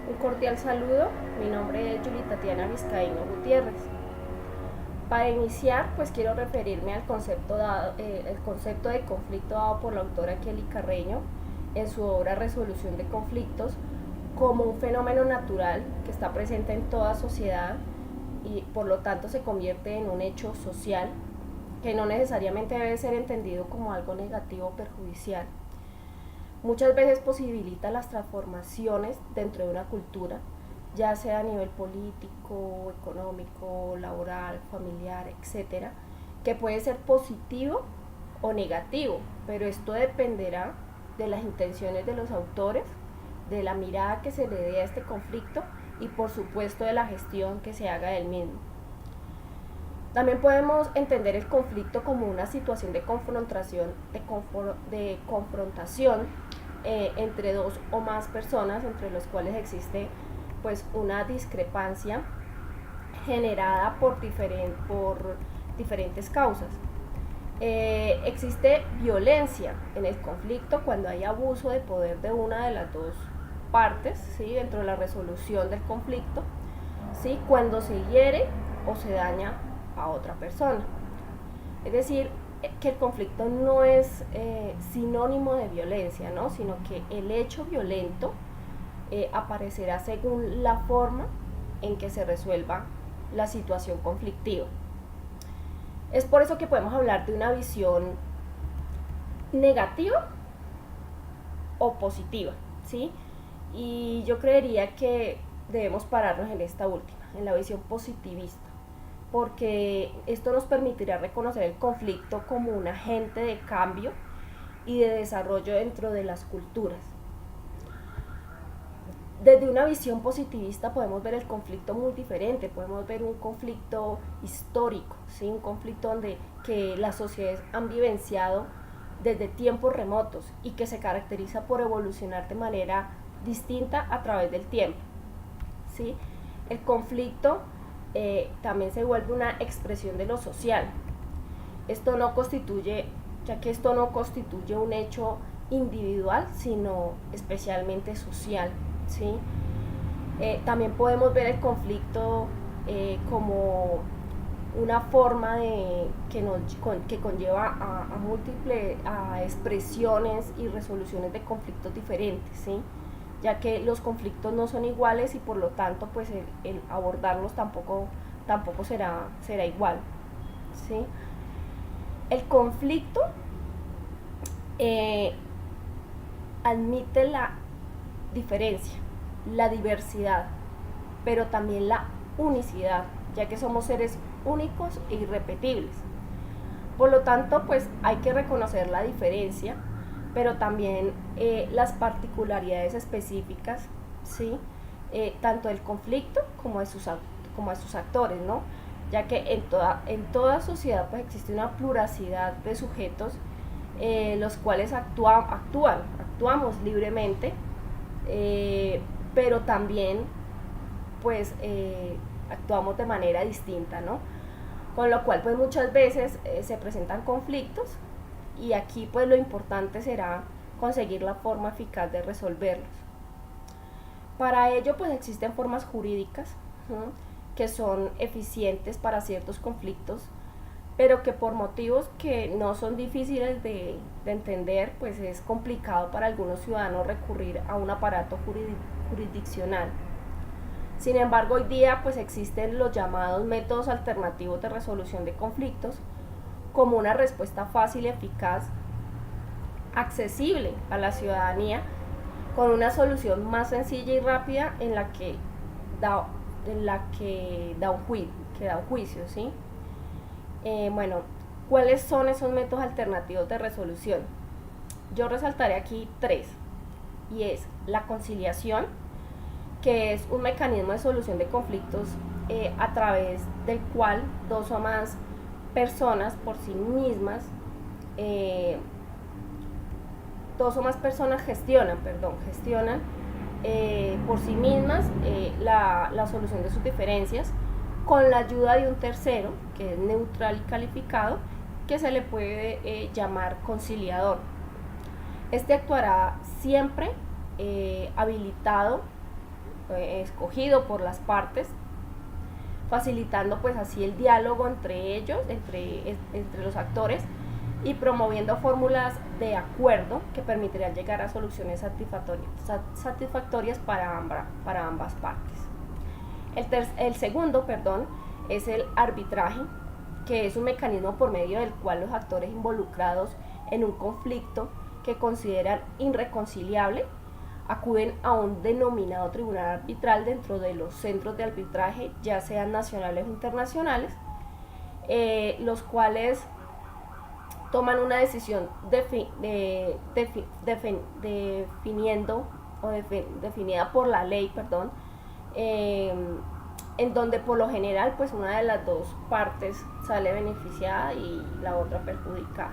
Un cordial saludo, mi nombre es Yuli Tatiana Vizcaíno Gutiérrez. Para iniciar, pues quiero referirme al el concepto de conflicto dado por la autora Kelly Carreño en su obra Resolución de Conflictos como un fenómeno natural que está presente en toda sociedad y por lo tanto se convierte en un hecho social que no necesariamente debe ser entendido como algo negativo o perjudicial. Muchas veces posibilita las transformaciones dentro de una cultura, ya sea a nivel político, económico, laboral, familiar, etcétera, que puede ser positivo o negativo, pero esto dependerá de las intenciones de los autores, de la mirada que se le dé a este conflicto y por supuesto de la gestión que se haga del mismo. También podemos entender el conflicto como una situación de confrontación, entre dos o más personas, entre los cuales existe pues una discrepancia generada por diferentes causas. Existe violencia en el conflicto cuando hay abuso de poder de una de las dos partes, ¿sí? Dentro de la resolución del conflicto, ¿sí? Cuando se hiere o se daña a otra persona. Es decir, que el conflicto no es sinónimo de violencia, ¿no? Sino que el hecho violento aparecerá según la forma en que se resuelva la situación conflictiva. Es por eso que podemos hablar de una visión negativa o positiva, ¿sí? Y yo creería que debemos pararnos en esta última, en la visión positivista, porque esto nos permitirá reconocer el conflicto como un agente de cambio y de desarrollo dentro de las culturas. Desde una visión positivista podemos ver el conflicto muy diferente, podemos ver un conflicto histórico, ¿sí? Un conflicto donde que las sociedades han vivenciado desde tiempos remotos y que se caracteriza por evolucionar de manera distinta a través del tiempo, ¿sí? El conflicto también se vuelve una expresión de lo social. Esto no constituye, ya que esto no constituye un hecho individual, sino especialmente social, ¿sí? También podemos ver el conflicto como una forma que conlleva a múltiples expresiones y resoluciones de conflictos diferentes, ¿sí? Ya que los conflictos no son iguales y por lo tanto pues el abordarlos tampoco será igual, ¿sí? El conflicto eh, admite la diferencia, la diversidad, pero también la unicidad, ya que somos seres únicos e irrepetibles. Por lo tanto, pues hay que reconocer la diferencia, pero también las particularidades específicas, ¿sí? Tanto del conflicto como de sus actores, ¿no? Ya que en toda sociedad pues existe una pluralidad de sujetos los cuales actuamos libremente, pero también pues actuamos de manera distinta, ¿no? Con lo cual pues muchas veces se presentan conflictos y aquí pues lo importante será conseguir la forma eficaz de resolverlos. Para ello pues existen formas jurídicas que son eficientes para ciertos conflictos, pero que por motivos que no son difíciles de entender, pues es complicado para algunos ciudadanos recurrir a un aparato jurisdiccional. Sin embargo, hoy día pues existen los llamados métodos alternativos de resolución de conflictos como una respuesta fácil y eficaz, accesible a la ciudadanía, con una solución más sencilla y rápida en la que da un juicio, ¿sí? Bueno, ¿cuáles son esos métodos alternativos de resolución? Yo resaltaré aquí tres, y es la conciliación, que es un mecanismo de solución de conflictos a través del cual dos o más personas por sí mismas, dos o más personas gestionan por sí mismas la solución de sus diferencias con la ayuda de un tercero, que es neutral y calificado, que se le puede llamar conciliador. Este actuará siempre habilitado escogido por las partes, facilitando pues así el diálogo entre ellos, entre los actores, y promoviendo fórmulas de acuerdo que permitirían llegar a soluciones satisfactorias para ambas partes. El segundo, es el arbitraje, que es un mecanismo por medio del cual los actores involucrados en un conflicto que consideran irreconciliable acuden a un denominado tribunal arbitral dentro de los centros de arbitraje, ya sean nacionales o internacionales, los cuales toman una decisión definida por la ley, en donde por lo general pues una de las dos partes sale beneficiada y la otra perjudicada.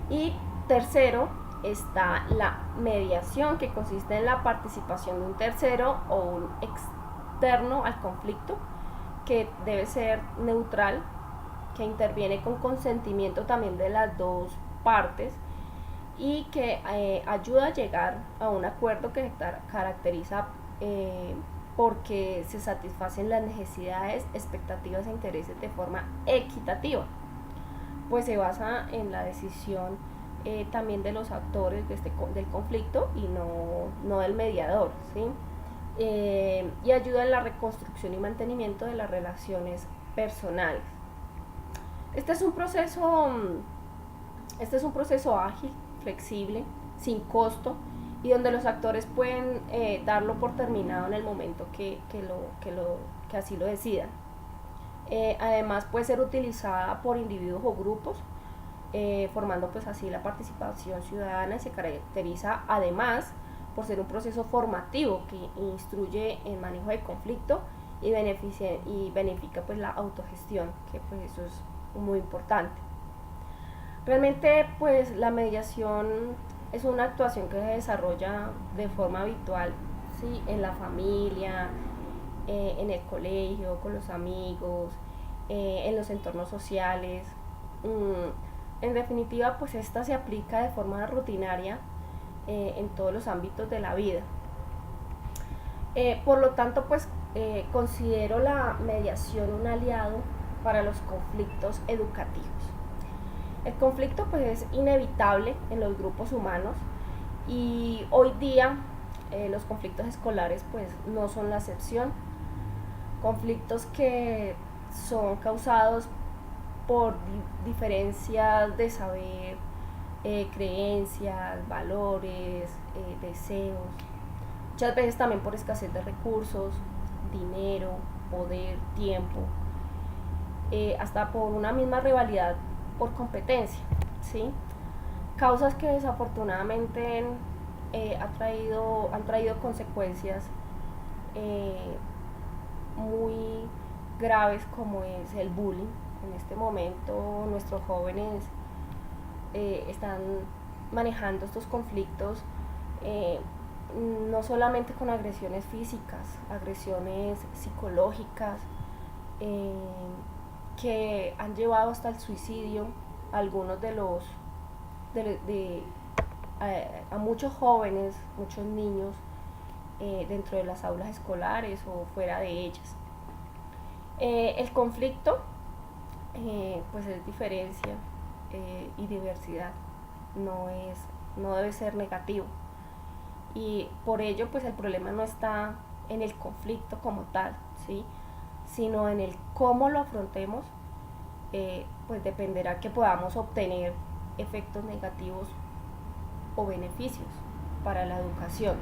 Y tercero está la mediación, que consiste en la participación de un tercero o un externo al conflicto, que debe ser neutral, que interviene con consentimiento también de las dos partes y que ayuda a llegar a un acuerdo que se caracteriza porque se satisfacen las necesidades, expectativas e intereses de forma equitativa, pues se basa en la decisión también de los actores del conflicto y no del mediador, ¿sí? Y ayuda en la reconstrucción y mantenimiento de las relaciones personales. Este es un proceso ágil, flexible, sin costo, y donde los actores pueden darlo por terminado en el momento que así lo decidan. Además puede ser utilizada por individuos o grupos, formando pues así la participación ciudadana, y se caracteriza además por ser un proceso formativo que instruye el manejo del conflicto y beneficia pues la autogestión, que pues eso es muy importante. Realmente pues la mediación es una actuación que se desarrolla de forma habitual, ¿sí? En la familia, en el colegio, con los amigos, en los entornos sociales. En definitiva, pues esta se aplica de forma rutinaria en todos los ámbitos de la vida. Por lo tanto, pues considero la mediación un aliado para los conflictos educativos. El conflicto pues es inevitable en los grupos humanos, y hoy día los conflictos escolares pues no son la excepción. Conflictos que son causados por diferencias de saber, creencias, valores, deseos, muchas veces también por escasez de recursos, dinero, poder, tiempo, hasta por una misma rivalidad por competencia, ¿sí? Causas que desafortunadamente han traído consecuencias muy graves, como es el bullying. En este momento nuestros jóvenes están manejando estos conflictos no solamente con agresiones físicas, agresiones psicológicas, que han llevado hasta el suicidio a algunos a muchos jóvenes, muchos niños, dentro de las aulas escolares o fuera de ellas. El conflicto pues es diferencia y diversidad, no debe ser negativo, y por ello pues el problema no está en el conflicto como tal, ¿sí? Sino en el cómo lo afrontemos. Pues dependerá que podamos obtener efectos negativos o beneficios para la educación.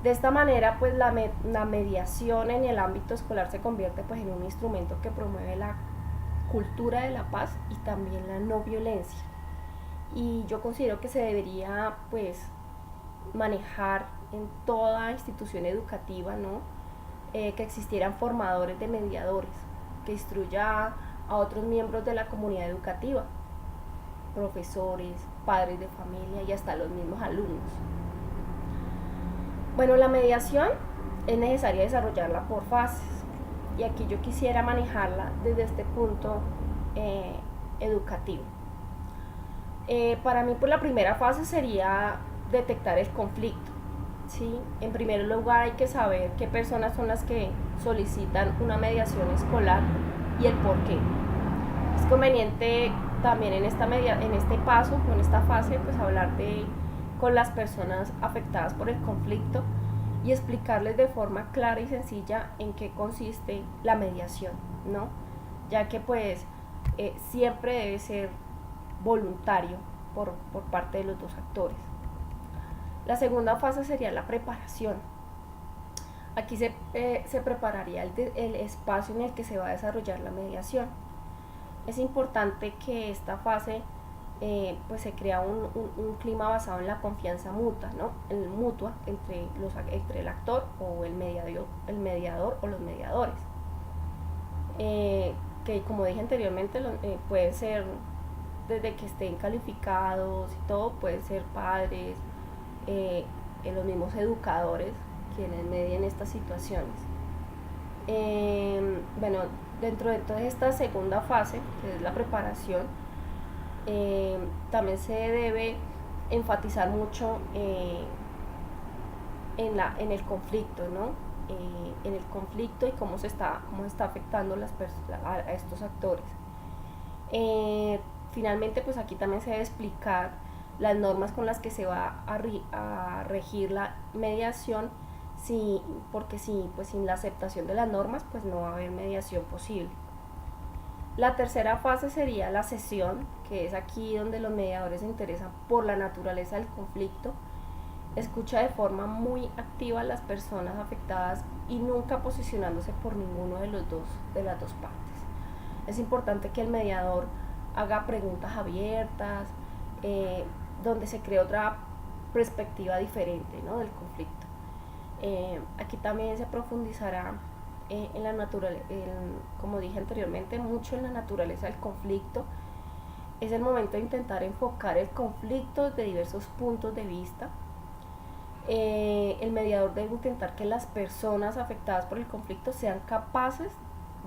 De esta manera pues la mediación en el ámbito escolar se convierte pues en un instrumento que promueve la cultura de la paz y también la no violencia, y yo considero que se debería pues manejar en toda institución educativa, ¿no? Que existieran formadores de mediadores que instruya a otros miembros de la comunidad educativa, profesores, padres de familia y hasta los mismos alumnos. Bueno, la mediación es necesaria desarrollarla por fases, y aquí yo quisiera manejarla desde este punto educativo. Para mí pues la primera fase sería detectar el conflicto, ¿sí? En primer lugar hay que saber qué personas son las que solicitan una mediación escolar y el por qué. Es conveniente también en este paso, en esta fase, pues hablar con las personas afectadas por el conflicto y explicarles de forma clara y sencilla en qué consiste la mediación, ¿no? Ya que pues siempre debe ser voluntario por parte de los dos actores. La segunda fase sería la preparación. Aquí se prepararía el espacio en el que se va a desarrollar la mediación. Es importante que esta fase pues se crea un clima basado en la confianza mutua, ¿no? Mutua entre el actor o el mediador o los mediadores. Que como dije anteriormente, pueden ser desde que estén calificados y todo, pueden ser padres, los mismos educadores quienes medien estas situaciones. Bueno, dentro de toda esta segunda fase, que es la preparación, también se debe enfatizar mucho en el conflicto, ¿no? En el conflicto y cómo está afectando a estos actores. Finalmente, pues aquí también se debe explicar las normas con las que se va a regir la mediación, porque pues sin la aceptación de las normas, pues no va a haber mediación posible. La tercera fase sería la sesión, que es aquí donde los mediadores se interesan por la naturaleza del conflicto, escucha de forma muy activa a las personas afectadas y nunca posicionándose por ninguno de las dos partes. Es importante que el mediador haga preguntas abiertas, donde se cree otra perspectiva diferente, ¿no? Del conflicto. Aquí también se profundizará como dije anteriormente, mucho en la naturaleza del conflicto. Es el momento de intentar enfocar el conflicto desde diversos puntos de vista. El mediador debe intentar que las personas afectadas por el conflicto sean capaces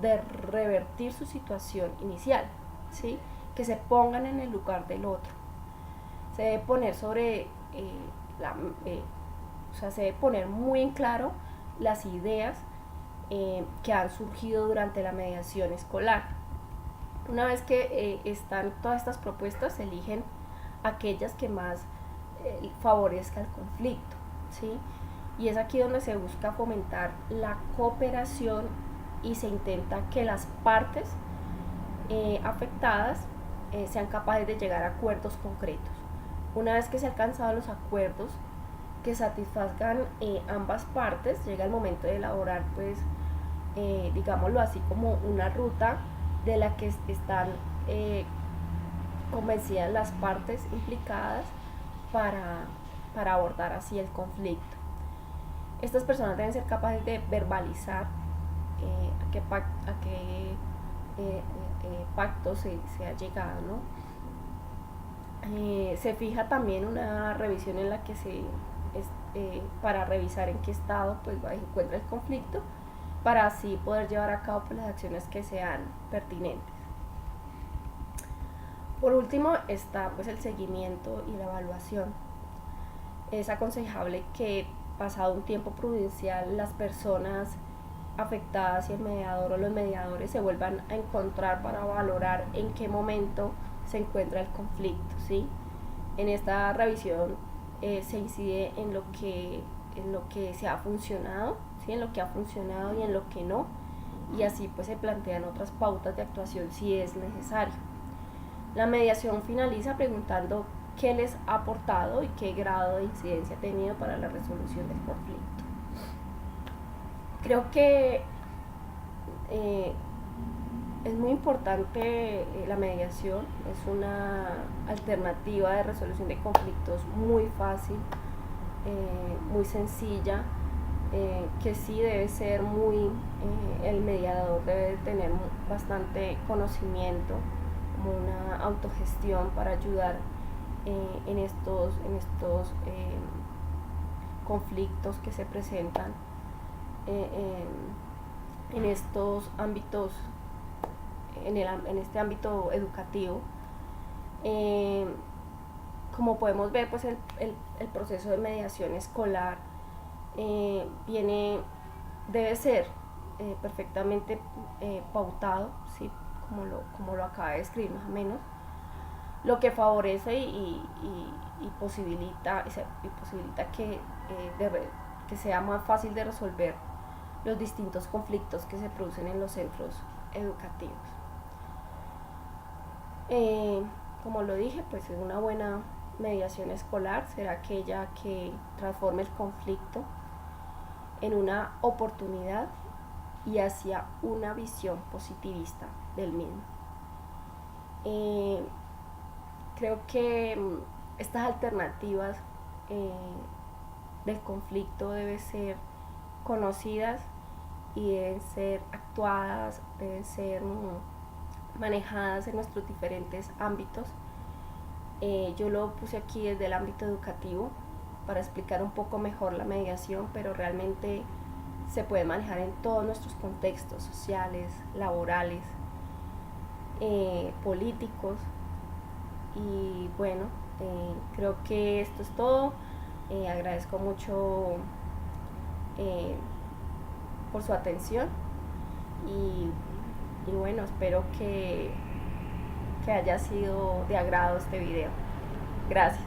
de revertir su situación inicial, ¿sí? Que se pongan en el lugar del otro. Se debe poner se debe poner muy en claro las ideas que han surgido durante la mediación escolar. Una vez que están todas estas propuestas, se eligen aquellas que más favorezcan el conflicto, ¿sí? Y es aquí donde se busca fomentar la cooperación y se intenta que las partes afectadas sean capaces de llegar a acuerdos concretos. Una vez que se han alcanzado los acuerdos que satisfazgan ambas partes, llega el momento de elaborar, pues, digámoslo así, como una ruta de la que están convencidas las partes implicadas para abordar así el conflicto. Estas personas deben ser capaces de verbalizar a qué pacto se ha llegado, ¿no? Se fija también una revisión en la que para revisar en qué estado pues encuentra el conflicto, para así poder llevar a cabo pues las acciones que sean pertinentes. Por último está pues el seguimiento y la evaluación. Es aconsejable que pasado un tiempo prudencial las personas afectadas y el mediador o los mediadores se vuelvan a encontrar para valorar en qué momento se encuentra el conflicto, ¿sí? En esta revisión se incide en lo que se ha funcionado, ¿sí? En lo que ha funcionado y en lo que no, y así pues se plantean otras pautas de actuación si es necesario. La mediación finaliza preguntando qué les ha aportado y qué grado de incidencia ha tenido para la resolución del conflicto. Creo que es muy importante la mediación, es una alternativa de resolución de conflictos muy fácil, muy sencilla, que sí debe ser el mediador debe tener bastante conocimiento, como una autogestión para ayudar en estos conflictos que se presentan en estos ámbitos, en este ámbito educativo. Como podemos ver, pues el proceso de mediación escolar viene, debe ser perfectamente pautado, ¿sí? Como lo acaba de describir más o menos, lo que favorece y posibilita que sea más fácil de resolver los distintos conflictos que se producen en los centros educativos. Como lo dije, pues una buena mediación escolar será aquella que transforme el conflicto en una oportunidad y hacia una visión positivista del mismo. Creo que estas alternativas del conflicto deben ser conocidas y deben ser actuadas, deben ser manejadas en nuestros diferentes ámbitos. Yo lo puse aquí desde el ámbito educativo para explicar un poco mejor la mediación, pero realmente se puede manejar en todos nuestros contextos sociales, laborales, políticos. Y bueno, creo que esto es todo. Agradezco mucho por su atención y bueno, espero que haya sido de agrado este video. Gracias.